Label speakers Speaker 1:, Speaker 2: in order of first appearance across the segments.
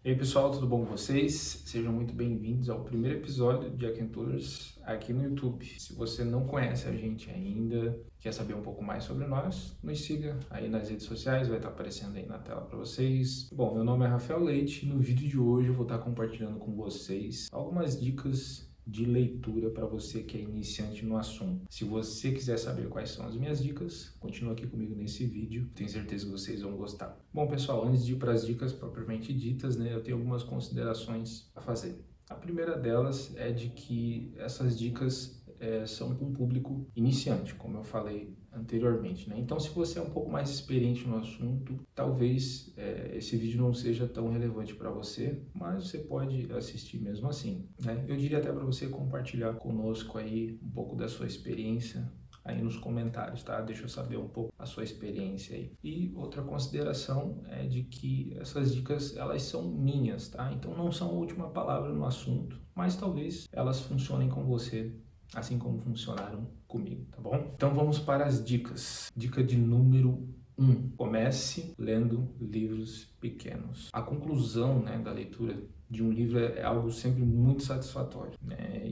Speaker 1: E aí pessoal, tudo bom com vocês? Sejam muito bem-vindos ao primeiro episódio de Aquentures aqui no YouTube. Se você não conhece a gente ainda, quer saber um pouco mais sobre nós, nos siga aí nas redes sociais, vai estar aparecendo aí na tela para vocês. Bom, meu nome é Rafael Leite e no vídeo de hoje eu vou estar compartilhando com vocês algumas dicas de leitura para você que é iniciante no assunto. Se você quiser saber quais são as minhas dicas, continua aqui comigo nesse vídeo, tenho certeza que vocês vão gostar. Bom pessoal, antes de ir para as dicas propriamente ditas, eu tenho algumas considerações a fazer. A primeira delas é de que essas dicas são para um público iniciante, como eu falei anteriormente, Então, se você é um pouco mais experiente no assunto, talvez esse vídeo não seja tão relevante para você, mas você pode assistir mesmo assim, Eu diria até para você compartilhar conosco aí um pouco da sua experiência aí nos comentários, Deixa eu saber um pouco a sua experiência aí. E outra consideração é de que essas dicas, elas são minhas, Então não são a última palavra no assunto, mas talvez elas funcionem com você assim como funcionaram comigo, tá bom? Então vamos para as dicas. Dica de número 1. Comece lendo livros pequenos. A conclusão, da leitura de um livro é algo sempre muito satisfatório,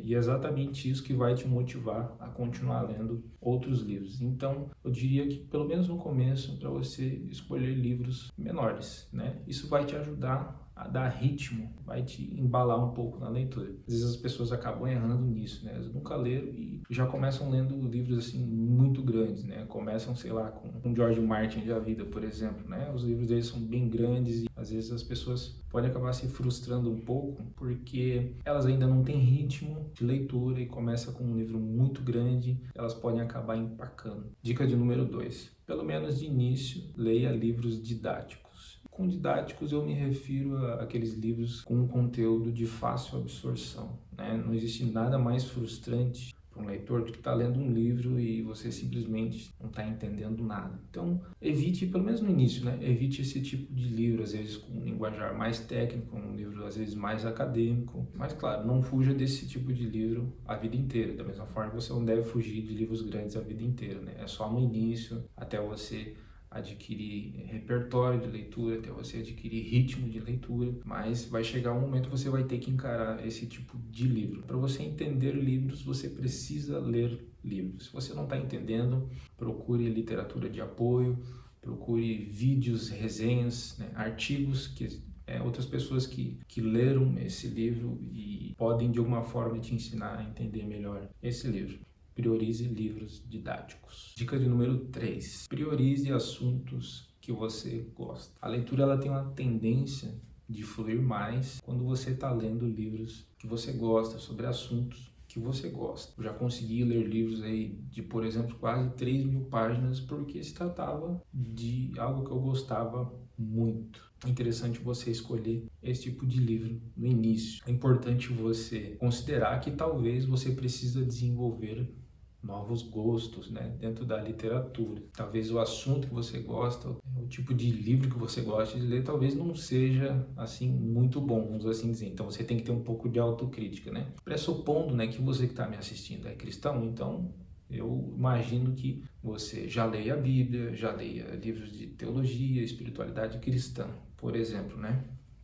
Speaker 1: E é exatamente isso que vai te motivar a continuar lendo outros livros. Então, eu diria que, pelo menos no começo, para você escolher livros menores, Isso vai te ajudar a dar ritmo, vai te embalar um pouco na leitura. Às vezes as pessoas acabam errando nisso, Elas nunca leram e já começam lendo livros assim muito grandes, Começam, sei lá, com George Martin da vida, por exemplo, Os livros deles são bem grandes e às vezes as pessoas podem acabar se frustrando um pouco porque elas ainda não têm ritmo de leitura e começa com um livro muito grande, elas podem acabar empacando. Dica de número 2. Pelo menos de início, leia livros didáticos. Com didáticos eu me refiro àqueles livros com um conteúdo de fácil absorção, Não existe nada mais frustrante para um leitor do que estar lendo um livro e você simplesmente não está entendendo nada. Então, evite, pelo menos no início, evite esse tipo de livro, às vezes com um linguajar mais técnico, um livro às vezes mais acadêmico. Mas, claro, não fuja desse tipo de livro a vida inteira. Da mesma forma que você não deve fugir de livros grandes a vida inteira, É só no início, até você adquirir repertório de leitura, até você adquirir ritmo de leitura, mas vai chegar um momento que você vai ter que encarar esse tipo de livro. Para você entender livros, você precisa ler livros. Se você não está entendendo, procure literatura de apoio, procure vídeos, resenhas, artigos que outras pessoas que leram esse livro e podem de alguma forma te ensinar a entender melhor esse livro. Priorize livros didáticos. Dica de número 3. Priorize assuntos que você gosta. A leitura ela tem uma tendência de fluir mais quando você está lendo livros que você gosta, sobre assuntos que você gosta. Eu já consegui ler livros aí de, por exemplo, quase 3.000 páginas porque se tratava de algo que eu gostava muito. É interessante você escolher esse tipo de livro no início. É importante você considerar que talvez você precisa desenvolver novos gostos, dentro da literatura. Talvez o assunto que você gosta, o tipo de livro que você gosta de ler, talvez não seja, assim, muito bom, vamos assim dizer. Então, você tem que ter um pouco de autocrítica, Pressupondo, que você que está me assistindo é cristão, então eu imagino que você já leia a Bíblia, já leia livros de teologia, espiritualidade cristã, por exemplo,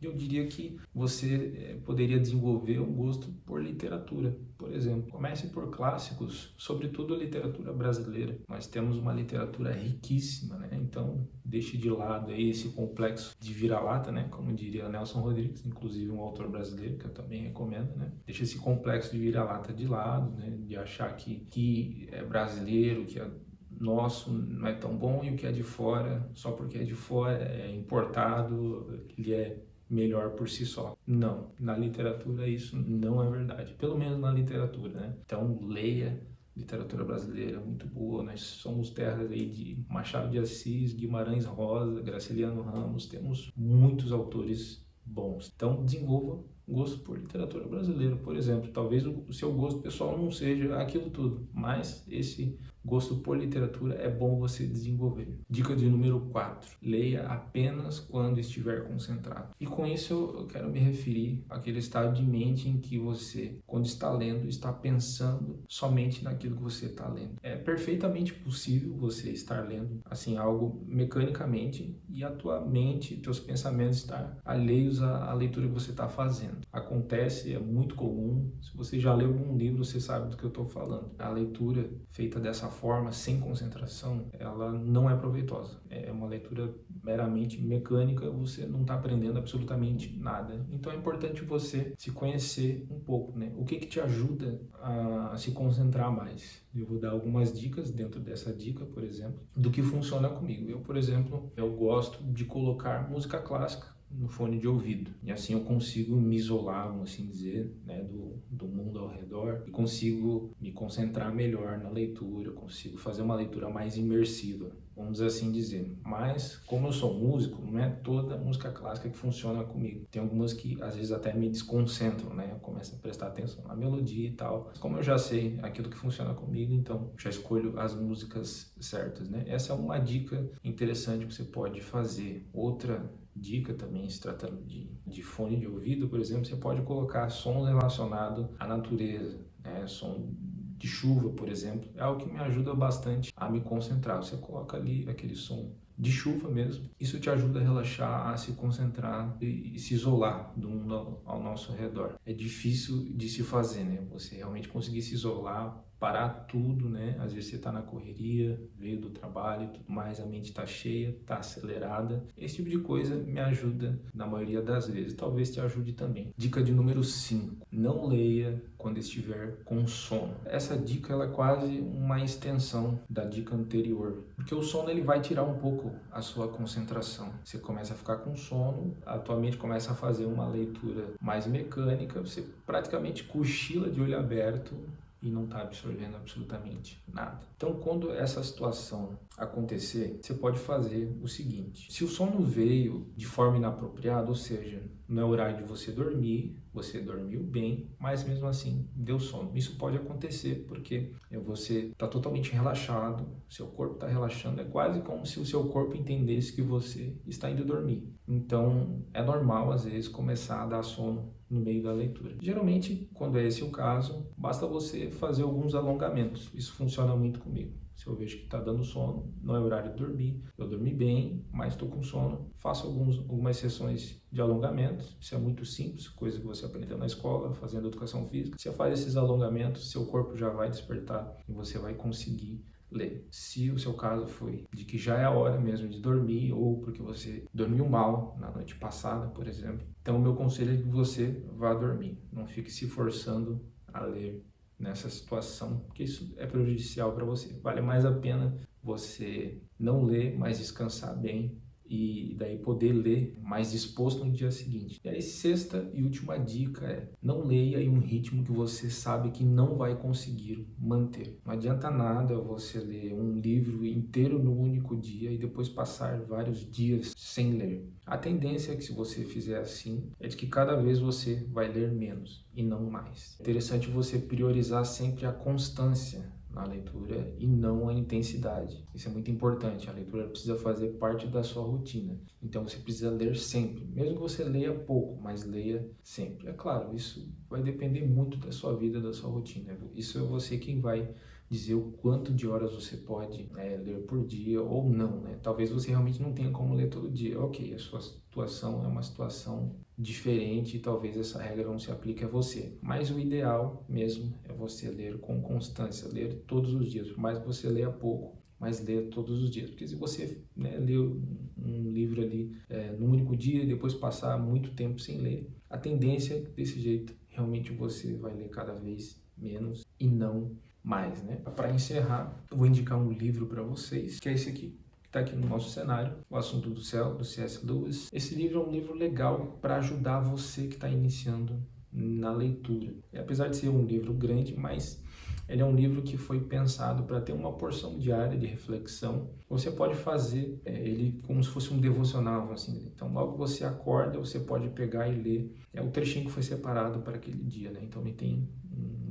Speaker 1: Eu diria que você poderia desenvolver um gosto por literatura, por exemplo. Comece por clássicos, sobretudo a literatura brasileira. Nós temos uma literatura riquíssima, Então, deixe de lado aí esse complexo de vira-lata, Como diria Nelson Rodrigues, inclusive um autor brasileiro que eu também recomendo, Deixe esse complexo de vira-lata de lado, De achar que é brasileiro, que é nosso não é tão bom e o que é de fora, só porque é de fora, é importado, ele é melhor por si só. Não, na literatura isso não é verdade, pelo menos na literatura, Então leia literatura brasileira, muito boa, nós somos terras aí de Machado de Assis, Guimarães Rosa, Graciliano Ramos, temos muitos autores bons. Então desenvolva gosto por literatura brasileira, por exemplo. Talvez o seu gosto pessoal não seja aquilo tudo, mas esse Gosto por literatura é bom você desenvolver. Dica de número 4. Leia apenas quando estiver concentrado. E com isso eu quero me referir àquele estado de mente em que você, quando está lendo, está pensando somente naquilo que você está lendo. É perfeitamente possível você estar lendo assim algo mecanicamente e a tua mente, teus pensamentos estar alheios à leitura que você está fazendo. Acontece, é muito comum. Se você já leu algum livro, você sabe do que eu estou falando. A leitura feita dessa forma, sem concentração, ela não é proveitosa. É uma leitura meramente mecânica, você não está aprendendo absolutamente nada. Então é importante você se conhecer um pouco, né? O que te ajuda a se concentrar mais? Eu vou dar algumas dicas dentro dessa dica, por exemplo, do que funciona comigo. Eu, por exemplo, eu gosto de colocar música clássica no fone de ouvido. E assim eu consigo me isolar, vamos assim dizer, né, do mundo ao redor e consigo me concentrar melhor na leitura, consigo fazer uma leitura mais imersiva, vamos assim dizer. Mas, como eu sou músico, não é toda música clássica que funciona comigo. Tem algumas que às vezes até me desconcentram, né? Eu começo a prestar atenção na melodia e tal. Mas como eu já sei aquilo que funciona comigo, então já escolho as músicas certas, né? Essa é uma dica interessante que você pode fazer. Outra dica também, se tratando de fone de ouvido, por exemplo, você pode colocar sons relacionados à natureza, né? Som de chuva, por exemplo, é algo que me ajuda bastante a me concentrar. Você coloca ali aquele som de chuva mesmo, isso te ajuda a relaxar, a se concentrar e se isolar do mundo ao nosso redor. É difícil de se fazer, né? Você realmente conseguir se isolar, parar tudo, né? Às vezes você está na correria, veio do trabalho e tudo mais, a mente está cheia, está acelerada. Esse tipo de coisa me ajuda na maioria das vezes, talvez te ajude também. Dica de número 5, não leia quando estiver com sono. Essa dica ela é quase uma extensão da dica anterior, porque o sono ele vai tirar um pouco a sua concentração. Você começa a ficar com sono, a tua mente começa a fazer uma leitura mais mecânica, você praticamente cochila de olho aberto e não está absorvendo absolutamente nada. Então, quando essa situação acontecer, você pode fazer o seguinte: se o sono veio de forma inapropriada, ou seja, não é horário de você dormir, você dormiu bem, mas mesmo assim deu sono. Isso pode acontecer porque você está totalmente relaxado, seu corpo está relaxando, é quase como se o seu corpo entendesse que você está indo dormir. Então, é normal às vezes começar a dar sono no meio da leitura. Geralmente, quando é esse o caso, basta você fazer alguns alongamentos. Isso funciona muito comigo. Se eu vejo que está dando sono, não é horário de dormir, eu dormi bem, mas estou com sono, faço algumas sessões de alongamentos. Isso é muito simples, coisa que você aprendeu na escola, fazendo educação física. Você faz esses alongamentos, seu corpo já vai despertar e você vai conseguir ler. Se o seu caso foi de que já é a hora mesmo de dormir ou porque você dormiu mal na noite passada, por exemplo, então o meu conselho é que você vá dormir. Não fique se forçando a ler nessa situação, porque isso é prejudicial para você. Vale mais a pena você não ler, mas descansar bem e daí poder ler mais disposto no dia seguinte. E aí, sexta e última dica é: não leia em um ritmo que você sabe que não vai conseguir manter. Não adianta nada você ler um livro inteiro no único dia e depois passar vários dias sem ler. A tendência é que, se você fizer assim, é de que cada vez você vai ler menos e não mais. É interessante você priorizar sempre a constância na leitura e não a intensidade. Isso é muito importante. A leitura precisa fazer parte da sua rotina. Então você precisa ler sempre. Mesmo que você leia pouco, mas leia sempre. É claro, isso vai depender muito da sua vida, da sua rotina. Isso é você quem vai dizer o quanto de horas você pode ler por dia ou não, né? Talvez você realmente não tenha como ler todo dia. Ok, a sua situação é uma situação diferente e talvez essa regra não se aplique a você. Mas o ideal mesmo é você ler com constância, ler todos os dias. Por mais que você leia pouco, mas ler todos os dias. Porque se você lê um livro ali num único dia e depois passar muito tempo sem ler, a tendência é que desse jeito realmente você vai ler cada vez menos e não mais, né? Para encerrar, eu vou indicar um livro para vocês, que é esse aqui, que está aqui no nosso cenário, O Assunto do Céu, do C.S. Lewis. Esse livro é um livro legal para ajudar você que está iniciando na leitura. E apesar de ser um livro grande, mas ele é um livro que foi pensado para ter uma porção diária de reflexão. Você pode fazer ele como se fosse um devocional, assim. Então, logo que você acorda, você pode pegar e ler. É o trechinho que foi separado para aquele dia, né? Então, ele tem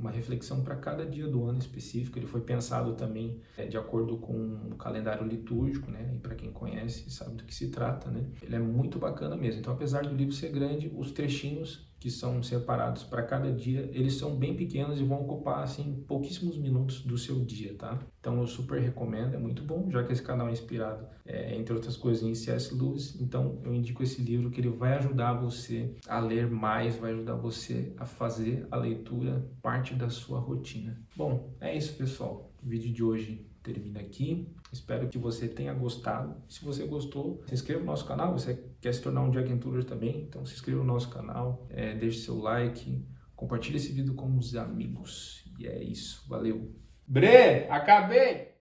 Speaker 1: uma reflexão para cada dia do ano específico. Ele foi pensado também de acordo com o calendário litúrgico, né? E para quem conhece sabe do que se trata, né? Ele é muito bacana mesmo. Então, apesar do livro ser grande, os trechinhos que são separados para cada dia, eles são bem pequenos e vão ocupar, assim, pouquíssimos minutos do seu dia, tá? Então, eu super recomendo, é muito bom, já que esse canal é inspirado, entre outras coisas, em C.S. Lewis. Então, eu indico esse livro, que ele vai ajudar você a ler mais, vai ajudar você a fazer a leitura parte da sua rotina. Bom, é isso, pessoal. O vídeo de hoje termina aqui. Espero que você tenha gostado. Se você gostou, se inscreva no nosso canal. Você quer se tornar um Jack Tuller também? Então se inscreva no nosso canal, deixe seu like, compartilhe esse vídeo com os amigos. E é isso. Valeu. Bre, acabei!